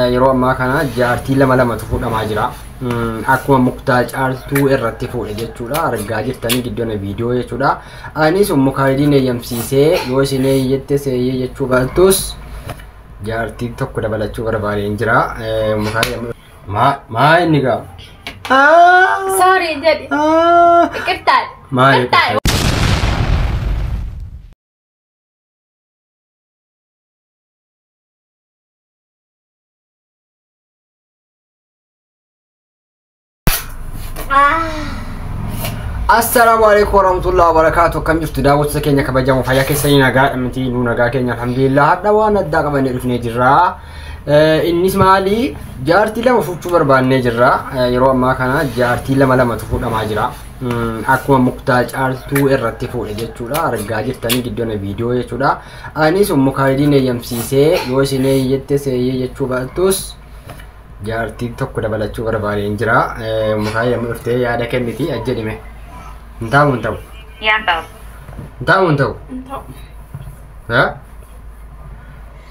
yeroo ammaa kana jaartii lama fuudhamaa jira. Akkuma muktaa caaltuu irratti fuudhe jechuudha. Argaa jirtanii gidduun viidiyoo jechuudha. Anis mukaalidiin eeyyamsiisee yoo isin eeyyatte seeyyee jechuu baattus jaartii tokko dabalachuu barbaadeen jira. Maa inni gaa? Sorry jadi. Iqirtaan. Maal? Assalamualaikum warahmatullahi wabarakatuh. Kam jirtu daawwattoota keenya kabajamoo fayyaa keessanii nagaa dhamti nu nagaa keenya alhamdulillah. Hadda waan addaa qabannee dhufnee jirra. Innis maali jaartii lama fuudhuu barbaannee jirra. Yeroo ammaa kana jaartii lama fuudhamaa jira. Akkuma muktaa caaltuu irratti fuudhe jechuudha. Argaa jirtanii gidduun viidiyoo jechuudha. Anis mukaalidiin eeyyamsiisee yoo isin eeyyatte seeyyee jechuu baattus jaartii tokko dabalachuu barbaadeen jira. Mukaalidiin dhuftee yaada kenniti ajjedhime. Entau. Ya tahu. Entau. Ya?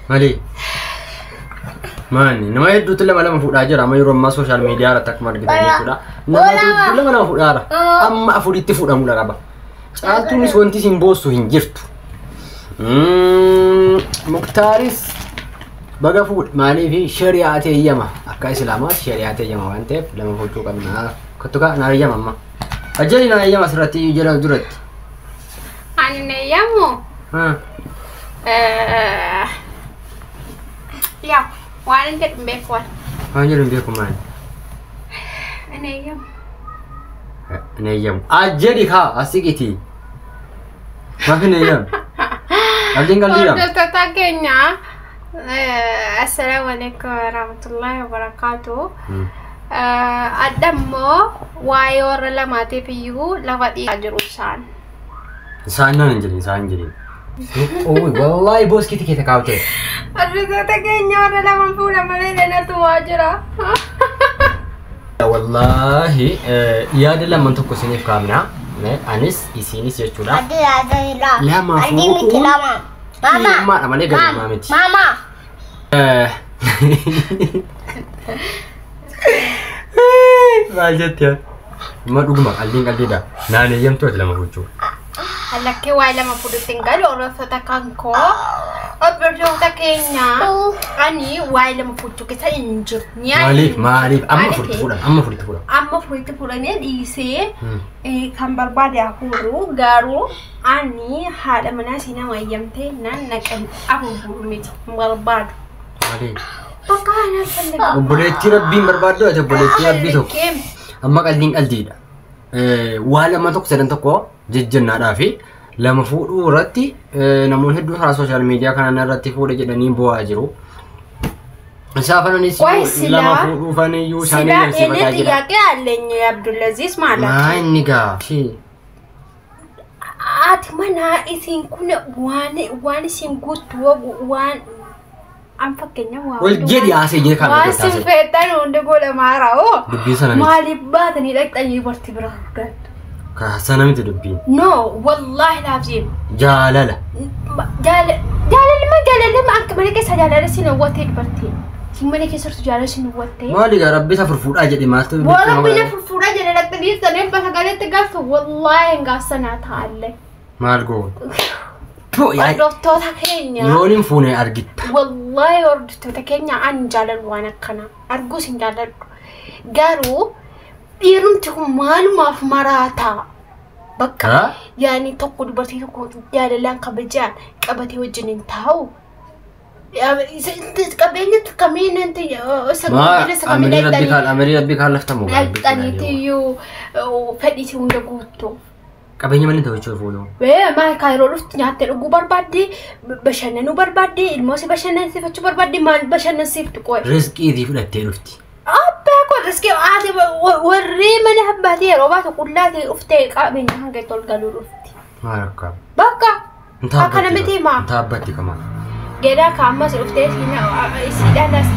Mali. Mani, nama itu tuh lama fuda aja, ramai rumah sosial media retak kemarin kita fuda. Nama itu lama fuda ara. Amma fuda itu fuda mula kaba. Saat tuh niswanti simbol suhinjir tuh. Muktaris baga food mali fi syariat yama. Akka Islama syariat yama wante lama fuda kan ketuka nari yama amma. Ajali na yama serati jalan durat. Ane yamu. Ya, waan ket mbekwan. Hanya lebih kuman. Ane yam. Ane yam. Ajali ha asik iti. Makin yam. Ajeng kali yam. Tata Kenya. Assalamualaikum warahmatullahi wabarakatuh. Adammo wayor lamati piyu lawati ajurusan. Sana anjali. Oh, wallahi bos kita kau teh. Aduh, tata Kenya orang lama pula malah tu aja. Wallahi, iya adalah mentok kesini kamera. Anis isini sih curah. Ada. Lama foto. Mama. Mama, namanya gak mama. Mama. Wajet ya. Cuma dulu mak alding dah. Nane jam tu adalah mahucu. Alaki wala lama pula tinggal orang satakan ko. Operasi Kenya. Ani wala lama pula kita injur. Malif. Amma fuda pula ni diisi. Kambar bada huru garu. Ani hada mana sina wayam te nan nakan aku burumit berbadu. Malif. Pakana sendiri. Boleh tiap bim berbadu aja boleh tiap bisu. Amma alding aldida. Wala matok sedang toko. Jejjen fi lama fuudhuu irratti namoonni hedduu karaa social media kanaan irratti fuudhe jedhanii bo'aa jiru. Isaafanis lama fuudhuu faniyyuu isaanii agarsiifataa jira. Ini tiga alenya Abdulaziz malah. Maa inni gaa. Ati mana isin kun waan isin guutu waan an fakkeenya waa. Wal jedhi asii jedhe kan waan sin feetan hundi godha maara'oo. Dubbii sana miti. Maaliif baatanii dhaqxanii barti bira guddaatu. Sana miti dubbiin. No, wallahi laafsiin. Jaalala. Jaalala ma akka mana keessa jaalala sin hawwattee dubartiin. Sin mana keessa jirtu jaalala sin hawwattee. Maali gaa rabbi isa furfuudhaa jedhi maaltu. Rabbi na furfuudhaa jedhe dhaqxanii saneen bakka galeetti gaafa wallahi gaafsanaa taalle. Maal goon. Hordoftoota keenya. Yooniin fuunee argitta. Wallahi hordoftoota keenya an jaalalu waan akkana. Arguus hin jaaladhu. Garuu dhiirumti kun maalumaaf maraataa. Bakka yaani tokko dubartii tokko jaalalaan kabajaan qabatee wajjin hin taa'u. Qabeenya kamiin nanti Amerii rabbii kaan laftamu. Dhaqxaniitiyyuu fedhiitii hunda guutuu. Qabeenya manni ta'u jechuudha fuudhu. Maa kaayiroo dhufti nyaattee dhuguu barbaadde bashannanuu barbaadde ilmoo si bashannansiifachuu barbaadde maal bashannansiiftu qo'e. Riskiitii fudhattee dhufti. Abbaa koo riskii ati warri mana abbaatii yeroo baatu qullaatii uftee qabeenya hanga itti ol galuu dhufti. Maal akka? Bakka. Akkana miti maa. Taabbatti kamaan. Geedaa kaammas uftee siidhaan as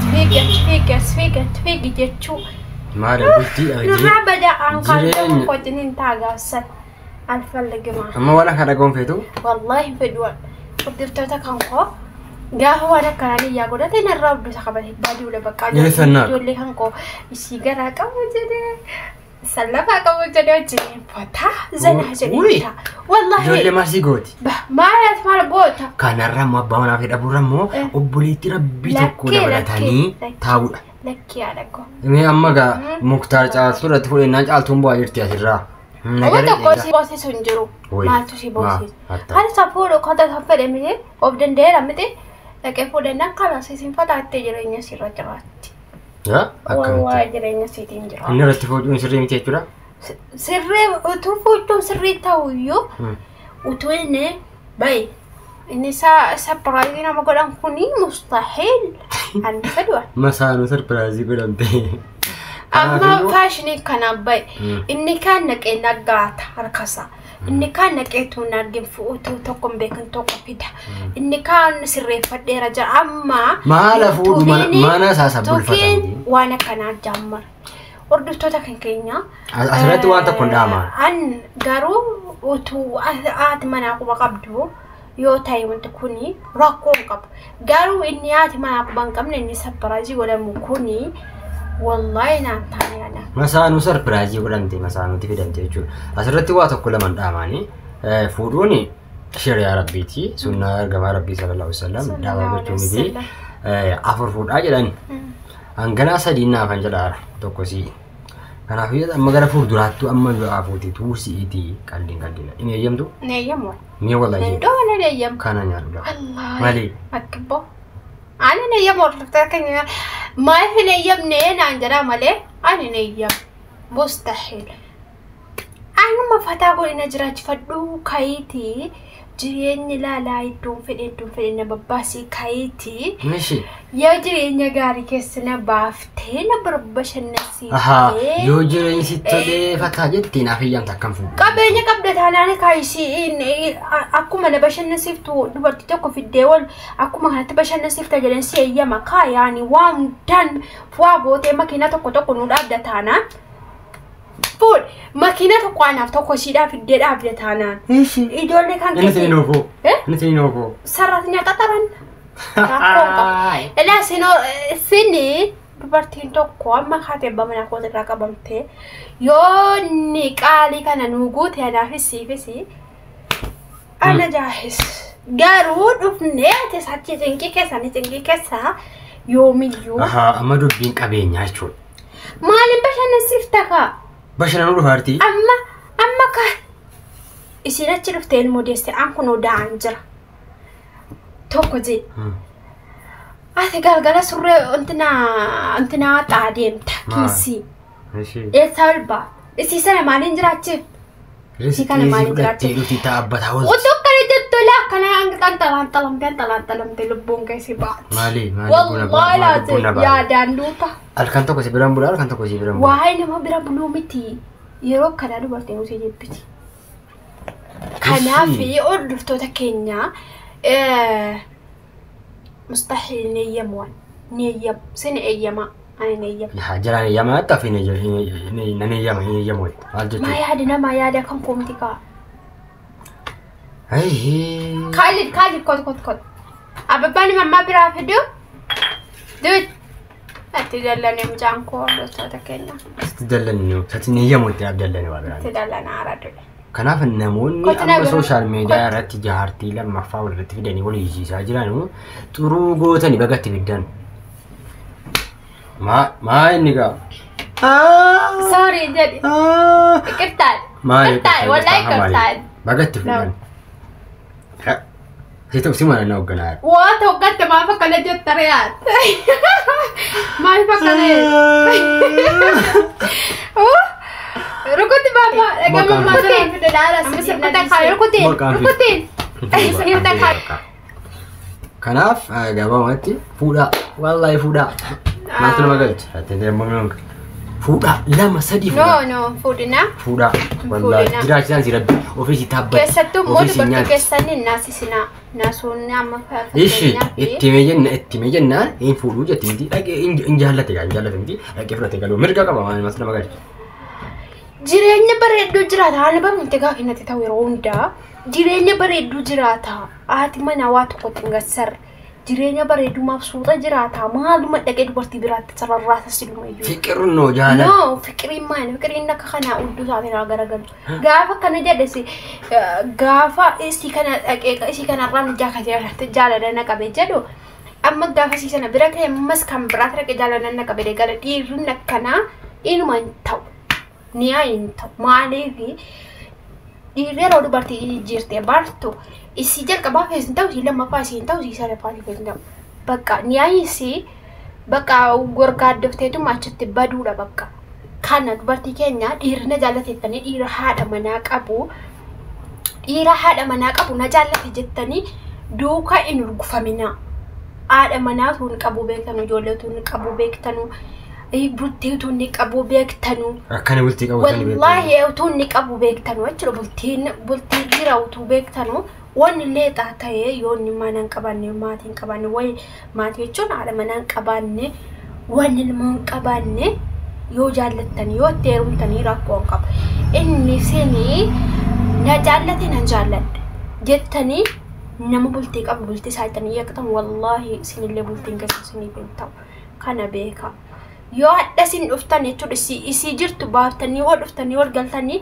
fiigi jechuu. Maal bultii ajee. Nurraa badaa aankaan tokko wajjiniin taagaassan. Alfallegimaa. Amma waan akka dhagoon feetu? Wallahi fedhuun. Hordoftoota kan koo Gaafa waan akkanaa yaa godhate narraa hudduu isa qabate baadii ula bakka ijoollee kan koo ishii garaa qabu jedhee sallafaa qabu jedhee wajjin fataa zanaa jedhee wallahi ijoollee maasii gooti maalas maal goota kanarra immoo abbaa manaa fi dhabuurra immoo obboleetti rabbii tokko dabalatanii taa'uudha. Lakkii yaadakko. Mee amma gaa muktaar caaltuu irratti fudhannaan caaltuun bu'aa jirti asirraa. Nama tokko si boosisu hin jiru. Maaltu si boosisu? Haala safuudhu kota saffadhe miti of danda'eera miti dhaqee fudhannaan kana siisiin fataattee jireenya sirra jiraatti. Waa jireenya siitiin jira. Inni irratti fuudhuun sirrii miti jechuudha? Sirrii utuu fuudhuun sirrii ta'uyyuu utuu inni bayi. Inni surprise nama godhan kuni mustahil. Ani fedwa. Masaanu surprise godhan ta'e. Amma fashion kana bay. Inni kan naqee nagaata harkasa. Inni kan naqee tuun argin fuutu tokko beekan tokko fida. Inni kan sirreeffadheera jira amma maala fuudhu mana saasa bulfatanii. Waan kana jammar. Hordoftoota kan keenya asirratti waan tokko ndaama. An garuu utuu aati mana quba qabdu yoo ta'e wanti kuni rakkoo qabu. Garuu inni aati mana quba hin qabne inni surprise godhamu kuni wallahi naan taane ana. Masaanuu surprise godhamte masaanuuti fidamte jechuudha. Asirratti waa tokko lama ndaamaani. Fuudhuun shari'a rabbiiti. Sunnaa ergamaa rabbii sallallahu alaihi wasallam daawaa gochuu miti. Afur fuudhaa jedhan. Hanganaa sadii naafan jedhaara tokkosii. Kanaaf amma gara fuulduraattu amma afuuti tuusiiti qalliin. Inni eeyyamtu? Ni eeyyamu. Ni wallahi. Ndoo ni eeyyamu. Kana nyaadudha. Allah. Mali. Akbo. Ani ni eeyyamu hordoftoota keenya. Maaf ni eeyyamne naan jedhaa malee ani ni eeyyamu. Mustahil. Anuma fataa godhina jiraachifadhu kayitii jireenyi laalaa iddoon fedhe na babbaasii kayitii. Mishi. Yoo jireenya gaarii keessa na baaftee na barbashannasiitee. Aha. Yoo jireenyi si tolee fataa jettee naaf eeyyamta akkam fuudhu. Qabeenya qabda taanaan kaayisii akkuma na bashannasiiftu dubartii tokko fiddee wal akkuma kanatti bashannasiifta jedhan si eeyyama kaayaani waan dan waa gootee makiina tokko nu dhaabda taanaan. Food makina tokko anaaf tokko shiidhaaf iddee dhaabde taanaan. Ijoollee kan keessi. Inni sini noofoo. Inni sini noofoo. Sarratni qaxaran. Ilaa sini dubartiin tokko amma kaatee bamana koota irraa qabamtee yoo ni qaalii kana nu guute anaafis siifisi ana jaahis garuu dhufnee ati sachi cinqii keessa yoomiyyuu. Amma dubbiin qabeenyaa jechuudha. Maaliin bashannansiifta kaa? Bashannanuu dhufaartii. Amma ka isin achi dhuftee ilmoo deesse an kunoo da'an jira. Tokko jee. Ati galgala surree intina xaadeemta kiisii. Eessa olbaa? Isii sana maaliin jiraachiif? Isii kana maaliin jiraachiif? Otoo akkana jettu laa akkana xalantalamtee lubbuun keessi baati. Maali? Wallahi laate yaadaan duuta. Halkan tokko si biraan bulaa halkan tokko si biraan bulaa. Waa'ee nama bira buluu miti. Yeroo kana dubartiin usee jebbiti. Kanaaf hordoftoota keenya mustahil ni eeyyamu. Sini eeyyama. Ani ni eeyyamu. Yaa jiraan eeyyamaa hatta fi ni eeyyamu. Maal jechuudha? Maa yaada nama yaada kan koomti kaa. Kaalid kot. Ababbaan mammaa biraa fiduu. Duut. Ati dallane mucaan koo hordoftoota keenya. Ati dallane ati ni eeyyamu itti abdallane waa biraa. Ati dallana haradhu. Kanaaf namoonni amma social media irratti jaartii lammaffaa walitti fidanii wal hiisisaa jiran xuruu gootanii bagatti fiddan. Maa inni gaa? Sorry jadi. Ikirtaan. Wallahi ikirtaan. Bagatti fiddan. Situ si mana nak kenal? Wah, tu kan teman apa kalau dia teriak. Mai pakai. Rukutin bapa, kamu masuk ke dalam sini. Kita kaya rukutin. Kita kaya. Kanaf, gabung mati. Fuda, wallahi fuda. Nanti nama gaji. Hati dia mengang. Fuda, lama sedih. No, fudina. Fuda, wallahi. Jelas sih Rabbi. Ofisi tabat. Kesatu mod berkesanin nasi sina. Nasunnya ama Ishi, itti mejenna in fuudhu jetti miti dhaqee in jaallate miti dhaqee fudhate galuu mirga qaba waan mas nama gaji. Jireenya bareedduu jiraata haala barumte gaafa inni ta'u yeroo hundaa jireenya bareedduu jiraata haati mana waa tokko xingassar jireenya bareedu mabsuuta jiraata maaluma dhaqee dubartii biraatti sararraata siluma iyyuu fiqirun no jaalala no fiqiriin maal fiqiriin akka kana uddu saatiin garagalu gaafa kana jedhesi gaafa isii kana dhaqee isii kana irraan jaakatee jaalala na qabe jedhu amma gaafa isii sana bira ka'e ammas kan biraa dhaqee jaalala na qabe gara dhiirri akkanaa inuma hin ta'u niyaa hin ta'u maaliifi dhiirri yeroo dubartii jirte bartu isi jalqabaa keessin ta'u isi lammaffaa isiin ta'u isi sadaffaati keessin ta'u bakka niyaa isi bakka gorgaaddoofteetu achitti baduudha bakka kana dubartii keenya dhiirri na jaallateettanii dhiira haadha manaa qabu na jaallate jettanii duuka hin urgufamina haadha manaa tuun qabu beektanu ijoollee tuun qabu beektanu bultii tuun qabu beektanu akkana bultii qabu wallahi tuun qabu beektanu achira bultii jira utuu beektanu wanni leexaa ta'ee yoonni mana hin qabanne maatii hin qabanne way maatii jechuun haadha mana hin qabanne wanni ilmoo hin qabanne yoo jaallattanii yoo itti heerumtanii rakkoo hin qabu inni isinii na jaallate na jaalladhe jettanii nama bultii qabu bultii isaa jettanii yaaqatan wallahi isinillee bultiin keessa isiniif hin ta'u kana beeka yoo hadha isin dhuftan jechuudha isii jirtu baaftanii wal dhuftanii wal galtanii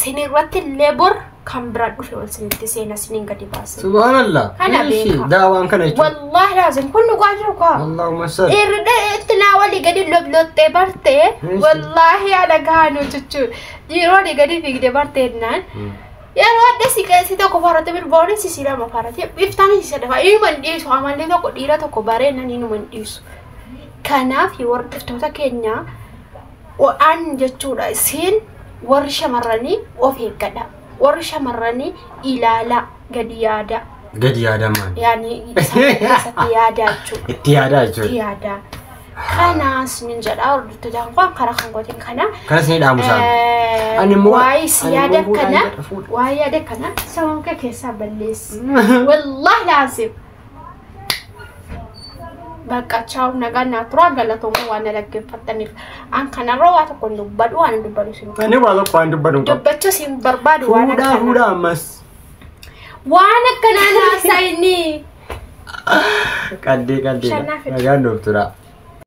sinirratti illee bor kan bira dhufe wal sinitti seena sinin gadi baase subhanallah kana beeka daawaan kana jechuudha wallahi lazim kun dhugaa jiru ka allahumma salli irda itna wali gadi loblotte barte wallahi ala gaano jechuudha dhiironni gadi fiigde barte naan yeroo adda si tokko farate bilbooni si lama farate iftanii si sadafa inuman dhiisu amallee tokko dhiira tokko bareennan inuman dhiisu kanaaf hordoftoota keenya waan jechuudha isin warri shamarranii of eeggadha warri shamarranii ilaala gadi yaada maan yaani isatti yaada jechuudha itti yaada kanas nin jedha hordoftoota kan kara kan gootin kana sin dhaamusaa waa'ee yaada kana sammuu keessa balleessi wallahi laazim bakka ciao naganna tura galatomu waan dhaggeeffataniif an kana rawaa tokko dubbadu waan dubbadu sin ani waa tokko waan dubbachu sin barbaadu waan fuudha ammas waan akkana naasaini qalbii nagaan doktora